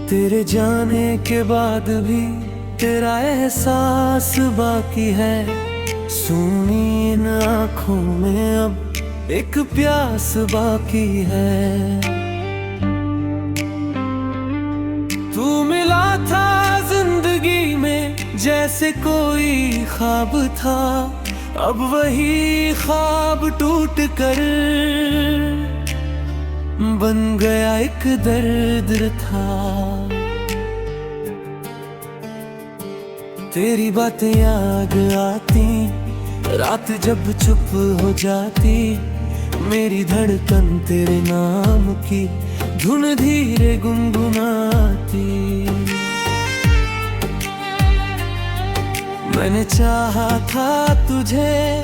तेरे जाने के बाद भी तेरा एहसास बाकी है। सूनी इन आँखों में अब एक प्यास बाकी है। तू मिला था जिंदगी में जैसे कोई ख्वाब था, अब वही ख्वाब टूट कर बन गया एक दर्द था। तेरी बातें याद आती रात जब चुप हो जाती, मेरी धड़कन तेरे नाम की धुन धीरे गुनगुनाती। मैंने चाहा था तुझे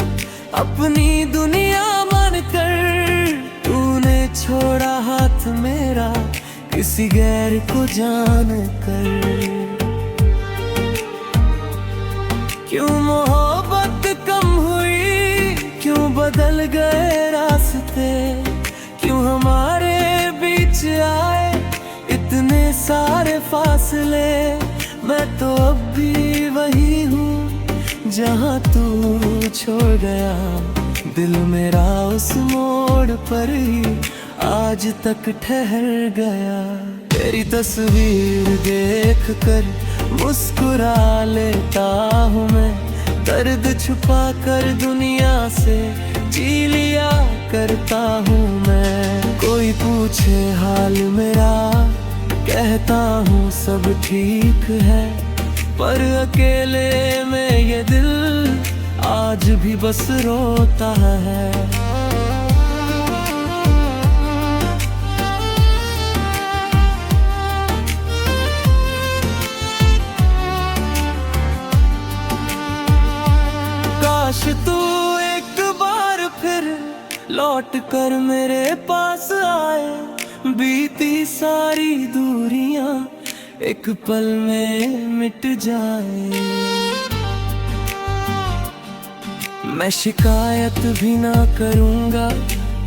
अपनी दुनिया मानकर, तूने छोड़ा हाथ मेरा किसी गैर को जान कर। क्यों मोहब्बत कम हुई, क्यों बदल गए रास्ते, क्यों हमारे बीच आए इतने सारे फासले। मैं तो अब भी वही हूँ जहाँ तू छोड़ गया, दिल मेरा उस मोड़ पर ही आज तक ठहर गया। तेरी तस्वीर देख कर मुस्कुरा लेता हूँ मैं, दर्द छुपा कर दुनिया से जी लिया करता हूँ मैं। कोई पूछे हाल मेरा कहता हूँ सब ठीक है, पर अकेले में ये दिल आज भी बस रोता है। काश तू एक बार फिर लौट कर मेरे पास आए, बीती सारी दूरियां एक पल में मिट जाए। मैं शिकायत भी ना करूंगा,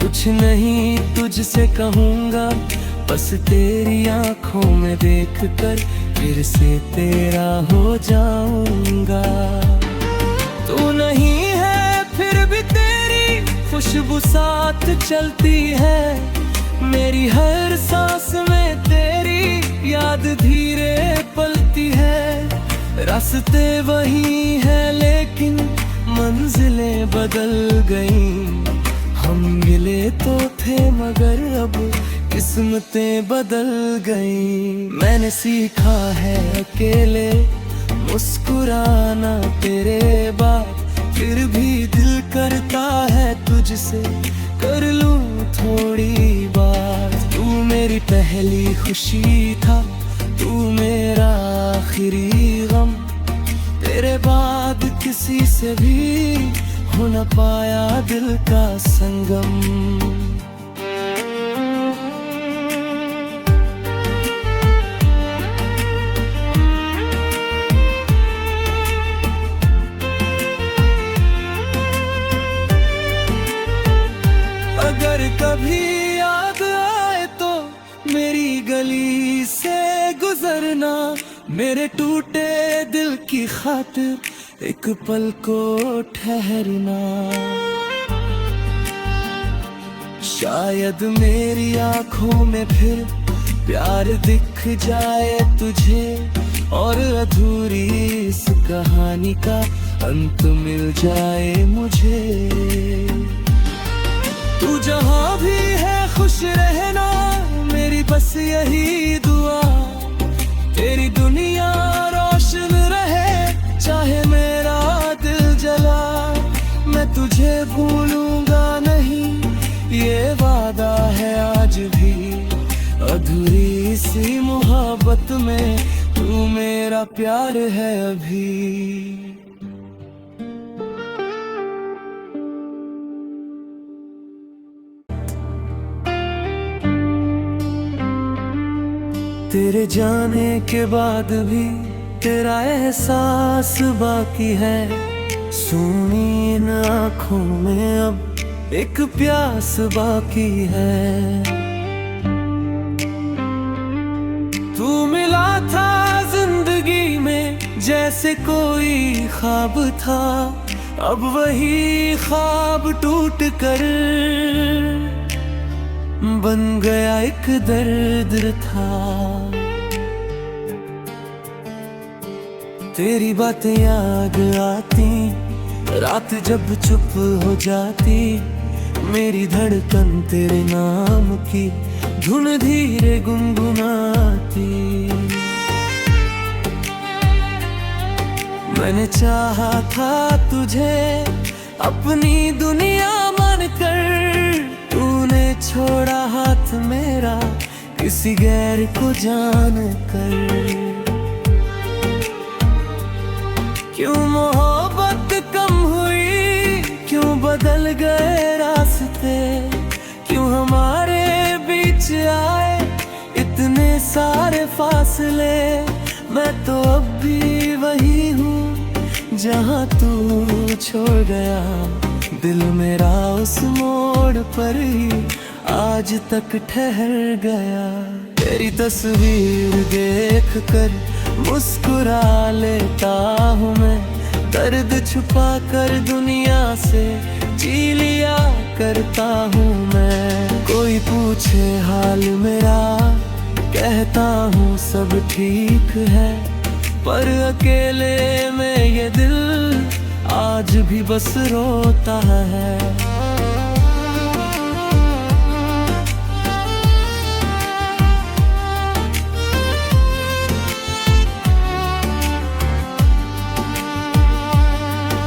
कुछ नहीं तुझसे कहूंगा, बस तेरी आंखों में देख कर फिर से तेरा हो जाऊंगा। तू नहीं है फिर भी तेरी खुशबू साथ चलती है, मेरी हर सांस में तेरी याद धीरे पलती है। रास्ते वही है लेकिन मंजिलें बदल गईं, हम मिले तो थे मगर अब किस्मतें बदल गईं। मैंने सीखा है अकेले मुस्कुराना तेरे बाद, फिर भी दिल करता है तुझसे कर लूं थोड़ी बात। तू मेरी पहली खुशी था, तू मेरा आखिरी गम, तेरे बाद किसी से भी हो न पाया दिल का संगम। अगर कभी याद आए तो मेरी गली से गुजरना, मेरे टूटे दिल की खातिर एक पल को ठहरना। शायद मेरी आंखों में फिर प्यार दिख जाए तुझे, और अधूरी इस कहानी का अंत मिल जाए मुझे। तू जहाँ भी है खुश रहना, मेरी बस यही दुआ, तेरी दुनिया रोशन रहे चाहे मेरा दिल जला। मैं तुझे भूलूंगा नहीं ये वादा है आज भी, अधूरी सी मोहब्बत में तू मेरा प्यार है अभी। तेरे जाने के बाद भी तेरा एहसास बाकी है। सूनी इन आँखों में अब एक प्यास बाकी है। तू मिला जैसे कोई ख्वाब था, अब वही ख्वाब टूट कर बन गया एक दर्द था। तेरी बातें याद आती, रात जब चुप हो जाती, मेरी धड़कन तेरे नाम की धुन धीरे गुनगुनाती। मैंने चाहा था तुझे अपनी दुनिया मानकर, तूने छोड़ा हाथ मेरा किसी गैर को जान कर। क्यों मोहब्बत कम हुई, क्यों बदल गए रास्ते, क्यों हमारे बीच आए इतने सारे फासले। मैं तो अब भी वही हूँ जहाँ तू छोड़ गया, दिल मेरा उस मोड़ पर ही आज तक ठहर गया। तेरी तस्वीर देख कर मुस्कुरा लेता हूँ मैं, दर्द छुपा कर दुनिया से जी लिया करता हूँ मैं। कोई पूछे हाल मेरा, कहता हूँ सब ठीक है, पर अकेले में ये दिल आज भी बस रोता है।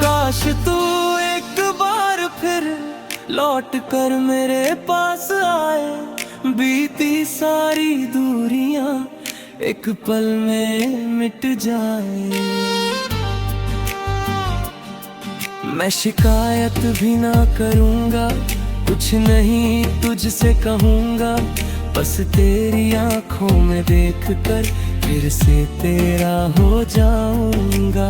काश तू एक बार फिर लौट कर मेरे पास आए, बीती सारी दूरियां एक पल में मिट जाए। मैं शिकायत भी ना करूंगा, कुछ नहीं तुझसे कहूंगा, बस तेरी आंखों में देख कर फिर से तेरा हो जाऊंगा।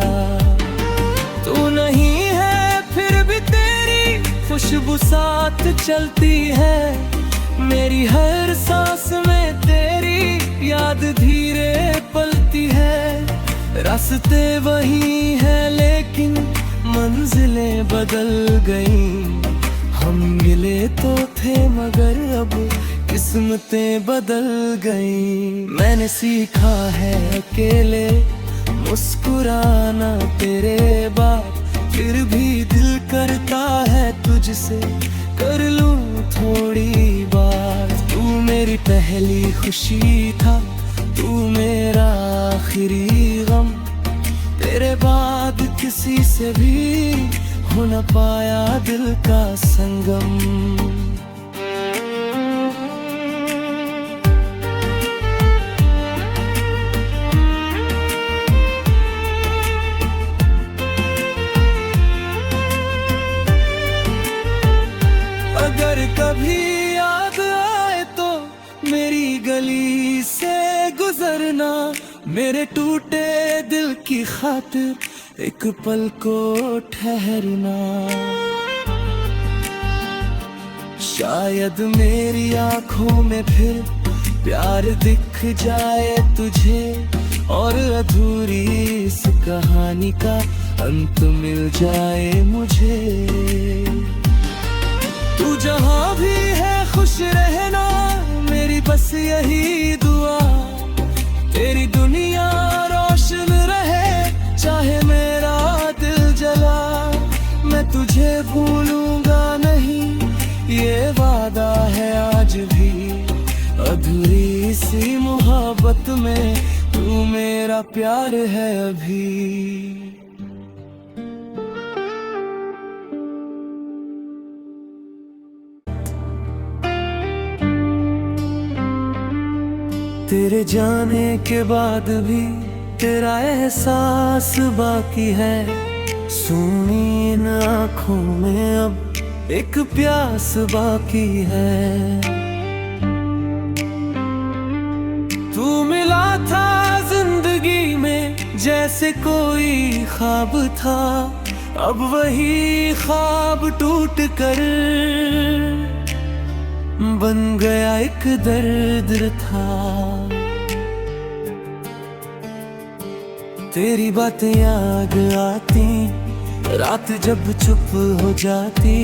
तू नहीं है फिर भी तेरी खुशबू साथ चलती है, मेरी हर सांस में तेरी याद धीरे पलती है। रास्ते वही है लेकिन मंजिलें बदल गईं, हम मिले तो थे मगर अब किस्मतें बदल गईं। मैंने सीखा है अकेले मुस्कुराना तेरे बाद, फिर भी दिल करता है तुझसे कर लूं थोड़ी बात। तू मेरी पहली खुशी था, तू मेरा आखिरी गम, तेरे बाद किसी से भी हो न पाया दिल का संगम। अगर कभी याद आए तो मेरी गली से गुजरना, मेरे टूटे दिल की खातिर एक पल को ठहरना। शायद मेरी आंखों में फिर प्यार दिख जाए तुझे, और अधूरी इस कहानी का अंत मिल जाए मुझे। तू जहाँ भी है खुश रहना, मेरी बस यही दुआ, तेरी दुनिया रोशन रहे चाहे मेरा दिल जला। मैं तुझे भूलूंगा नहीं ये वादा है आज भी, अधूरी सी मोहब्बत में तू मेरा प्यार है अभी। तेरे जाने के बाद भी तेरा एहसास बाकी है, सूनी इन आँखों में अब एक प्यास बाकी है। तू मिला था जिंदगी में जैसे कोई ख्वाब था, अब वही ख्वाब टूट कर बन गया एक दर्द था। तेरी बातें याद आती, रात जब चुप हो जाती,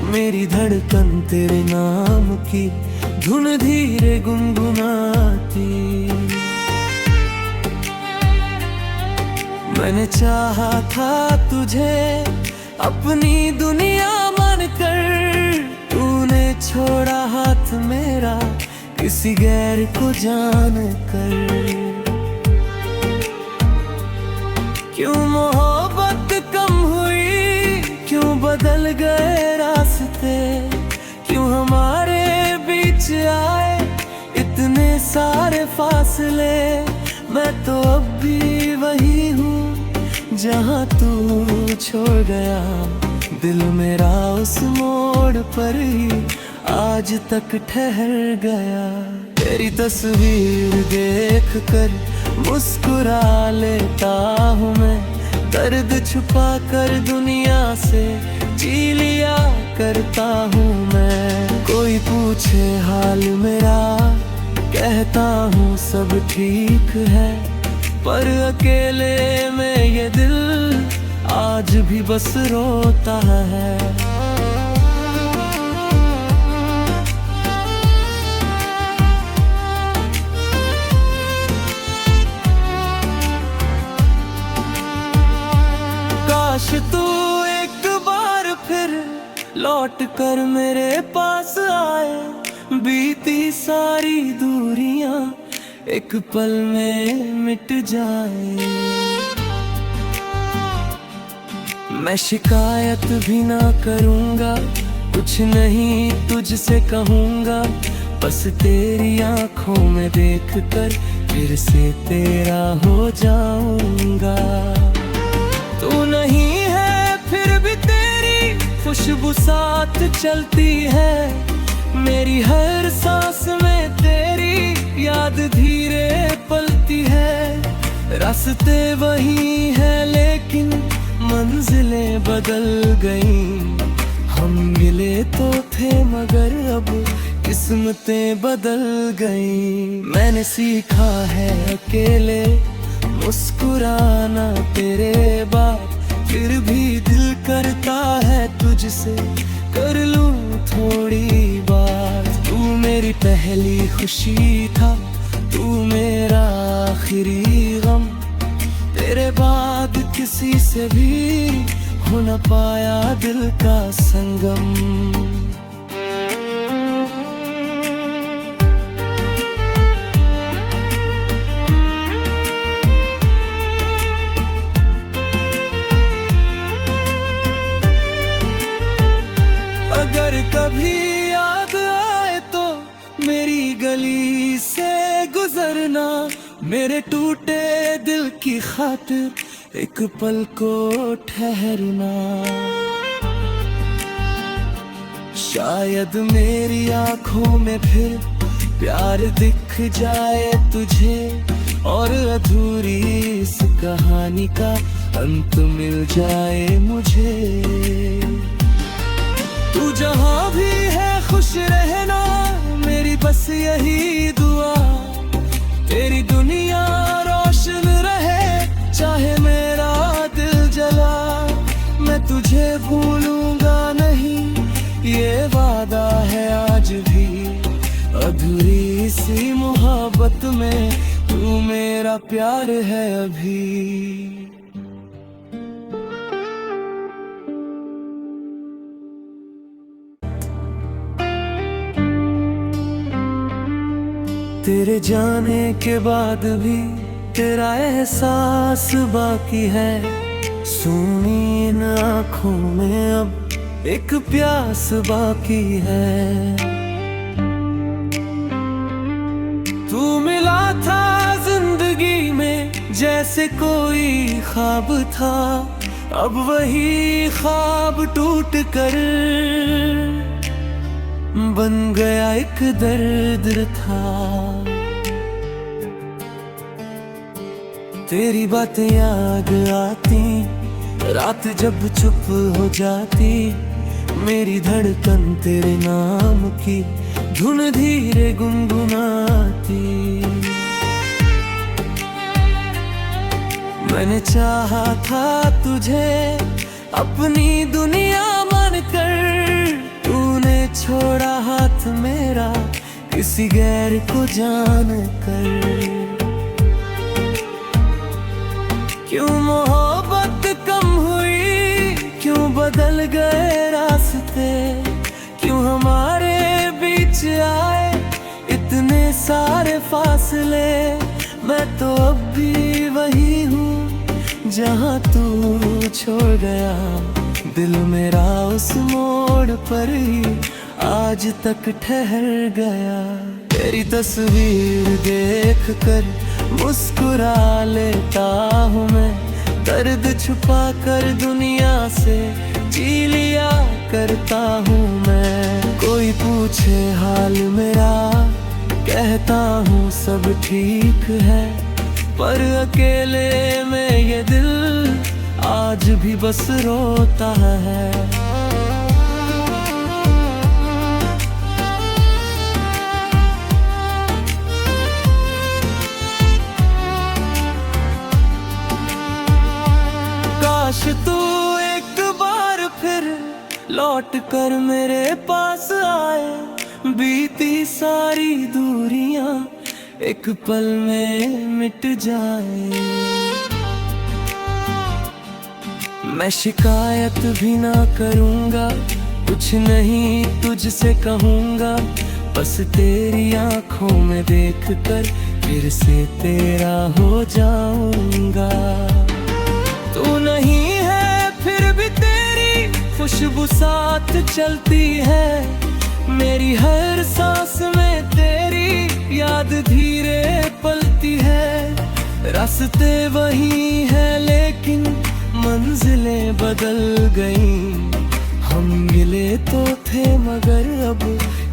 मेरी धड़कन तेरे नाम की धुन धीरे गुनगुनाती। मैंने चाहा था तुझे अपनी दुनिया मानकर, तूने छोड़ा हाथ मेरा किसी गैर को जान कर। क्यों मोहब्बत कम हुई, क्यों बदल गए रास्ते, क्यों हमारे बीच आए इतने सारे फासले। मैं तो अब भी वही हूँ जहाँ तू छोड़ गया, दिल मेरा उस मोड़ पर ही आज तक ठहर गया। तेरी तस्वीर देख कर मुस्कुरा लेता हूँ मैं, दर्द छुपा कर दुनिया से जी लिया करता हूँ मैं। कोई पूछे हाल मेरा, कहता हूँ सब ठीक है, पर अकेले में ये दिल आज भी बस रोता है। काश तू एक बार फिर लौट कर मेरे पास आए, बीती सारी दूरियां एक पल में मिट जाए। मैं शिकायत भी ना करूँगा, कुछ नहीं तुझसे कहूँगा, बस तेरी आँखों में देख कर फिर से तेरा हो जाऊँगा। तू नहीं है फिर भी तेरी खुशबू साथ चलती है, मेरी हर सांस में तेरी याद धीरे पलती है। रास्ते वही है लेकिन मंजिलें बदल गईं, हम मिले तो थे मगर अब किस्मतें बदल गईं। मैंने सीखा है अकेले मुस्कुराना तेरे बाद, फिर भी दिल करता है तुझसे कर लूं थोड़ी बात। तू मेरी पहली खुशी था, तू मेरा आखिरी गम, तेरे बाद किसी से भी हो न पाया दिल का संगम। अगर कभी याद आए तो मेरी गली से गुजरना, मेरे टूटे दिल की खातिर एक पल को ठहरना। शायद मेरी आंखों में फिर प्यार दिख जाए तुझे, और अधूरी इस कहानी का अंत मिल जाए मुझे। तू जहाँ भी है खुश रहना, मेरी बस यही दुआ, तेरी दुनिया रोशन रहे चाहे मेरा दिल जला। मैं तुझे भूलूंगा नहीं ये वादा है आज भी, अधूरी सी मोहब्बत में तू मेरा प्यार है अभी। तेरे जाने के बाद भी तेरा एहसास बाकी है, सूनी इन आँखों में अब एक प्यास बाकी है। तू मिला था जिंदगी में जैसे कोई ख्वाब था, अब वही ख्वाब टूट कर बन गया एक दर्द था। तेरी बातें याद आती, रात जब चुप हो जाती, मेरी धड़कन तेरे नाम की धुन धीरे गुनगुनाती। मैंने चाहा था तुझे अपनी दुनिया मानकर, तूने छोड़ा हाथ मेरा किसी गैर को जान कर। क्यों मोहब्बत कम हुई, क्यों बदल गए रास्ते, क्यों हमारे बीच आए इतने सारे फासले। मैं तो अब भी वही हूँ जहाँ तू छोड़ गया, दिल मेरा उस मोड़ पर ही आज तक ठहर गया। तेरी तस्वीर देख कर मुस्कुरा लेता हूँ मैं, दर्द छुपा कर दुनिया से जी लिया करता हूँ मैं। कोई पूछे हाल मेरा, कहता हूँ सब ठीक है, पर अकेले में ये दिल आज भी बस रोता है। काश तू एक बार फिर लौट कर मेरे पास आए, बीती सारी दूरियां एक पल में मिट जाए। मैं शिकायत भी ना करूंगा, कुछ नहीं तुझसे कहूंगा, बस तेरी आंखों में देखकर फिर से तेरा हो जाऊंगा। तू नहीं है फिर भी तेरी खुशबू साथ चलती है, मेरी हर सांस में तेरी याद धीरे पलती है। रास्ते वही है लेकिन मंजिलें बदल गईं, हम मिले तो थे मगर अब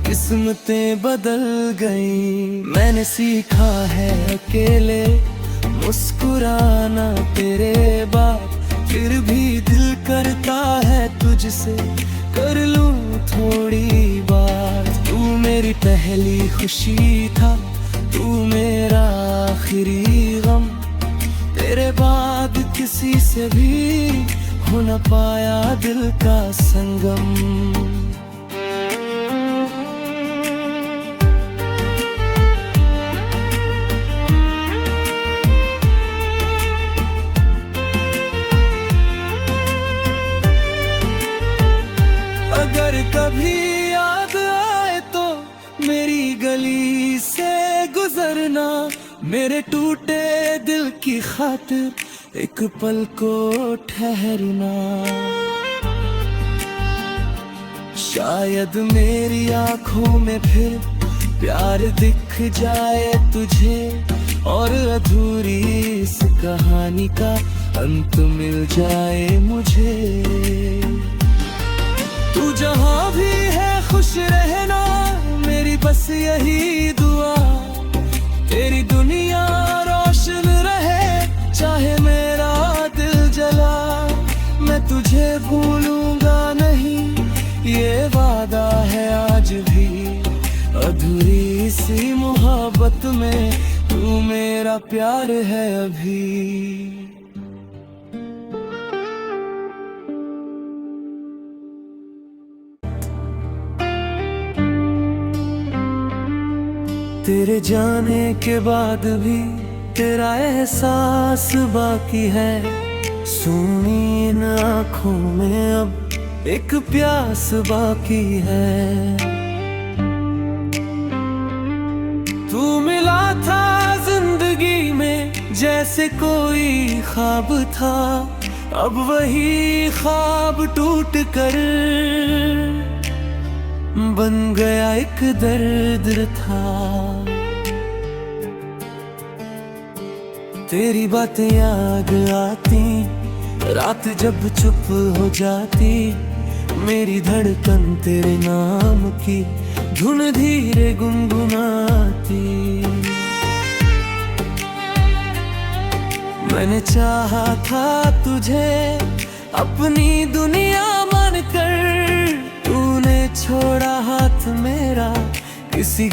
किस्मतें बदल गईं। मैंने सीखा है अकेले मुस्कुराना तेरे बाद, फिर भी दिल करता है तुझसे कर लूं थोड़ी बात। तू मेरी पहली खुशी था, तू मेरा आखिरी गम, तेरे बाद किसी से भी हो न पाया दिल का संगम। अगर कभी याद आए तो मेरी गली से गुजरना, मेरे टूटे दिल की खातिर एक पल को ठहरना। शायद मेरी आंखों में फिर प्यार दिख जाए तुझे, और अधूरी इस कहानी का अंत मिल जाए मुझे। तू जहाँ भी है खुश रहना, मेरी बस यही दुआ, तेरी दुनिया रोशन रहे चाहे मेरा दिल जला। मैं तुझे भूलूंगा नहीं ये वादा है आज भी, अधूरी सी मोहब्बत में तू मेरा प्यार है अभी। तेरे जाने के बाद भी तेरा एहसास बाकी है, सूनी इन आँखों में अब एक प्यास बाकी है। तू मिला था जिंदगी में जैसे कोई ख्वाब था, अब वही ख्वाब टूट कर बन गया एक दर्द था। तेरी बातें याद आती, रात जब चुप हो जाती, मेरी धड़कन तेरे नाम की धुन धीरे गुनगुनाती। मैंने चाहा था तुझे अपनी दुनिया मानकर, तूने छोड़ा हाथ मेरा किसी